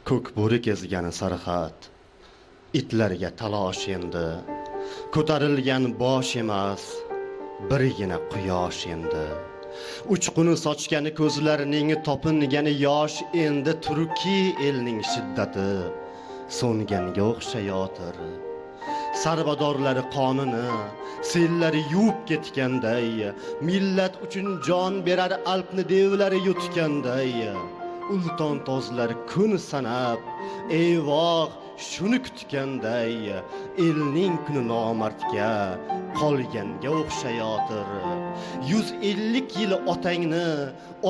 Ko'k bo'ri kezgani sarxat, itlarga talosh endi. Ko'tarilgan bosh emas, birgina quyosh endi. Uchquni sochgani ko'zlarining topingani yosh endi. Turkiy elning shiddati so'nganga o'xshayotir. Sarbadorlari qonini sellari yuvib ketganday, millat uchun jon berar alpni devlari yutganday, ulton tozlar kun sanab eyvoh shuni kutganday, elning kuni nomardga qolganga o'xshayotir. 150 yil otangni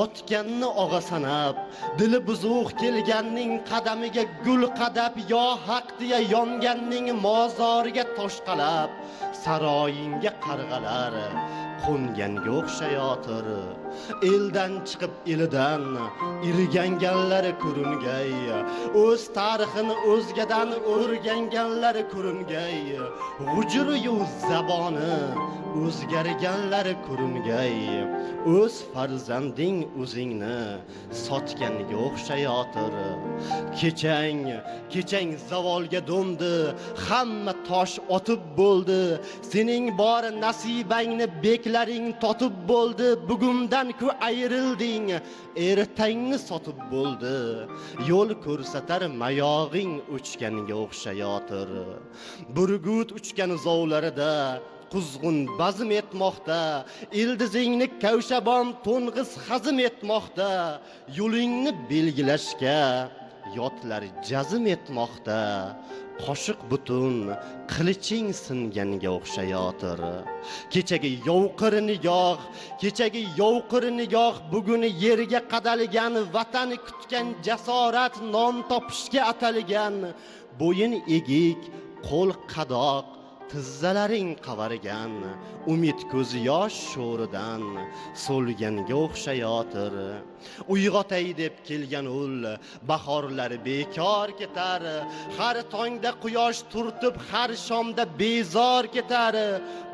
otganni og'a sanab, dili buzuq kelganning qadamiga gul qadab, yo haq deya yonganning mozoriga toshqalab, saroyingga qarg'alar qo'nganga o'xshayotir. Eldan chiqib elidan irganganlari ko'ringay, o'z tarixini o'zgadan o'rganganlari ko'ringay, g'ujur-yu zaboni o'zgarganlari ko'ringay, o'z farzanding o'zingni sotganga o'xshayotir. Kechang zavolga do'mdi, hamma tosh otib bo'ldi, sening bor nasibangni beklaring totib bo'ldi. Bugundan ku ayrilding, ertangni sotib bo'ldi, yo'l ko'rsatar mayog'ing o'chganga o'xshayotir. Burgut uchgan zovlarida quzg'un bazm etmoqda, ildizingni kavshabon to'ng'iz hazm etmoqda, yo'lingni belgilashga yotlar jazm etmoqda. Qoshiq butun qiliching singanga o'xshayotir. Kechagi yovqir nigoh bugun yerga qadalgan, vatani kutgan jasorat non topishga atalgan. Bo'yin egik, qo'l qadoq, tizzalaring qavargan, umid ko'zi yosh sho'ridan so'lganga o'xshayotir. Uyg'otay deb kelgan ul bahorlar bekor ketar, har tongda quyosh turtib, har shomda bezor ketar.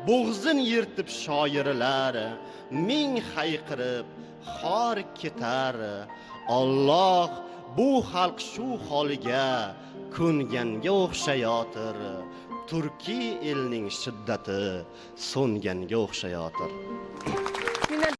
Bo'g'zin yirtib shoirlar ming hayqirib xor ketar. Alloh bu xalq shu holiga ko'nganga o'xshayotir. Turkiy elning shiddati so'nganga o'xshayotir.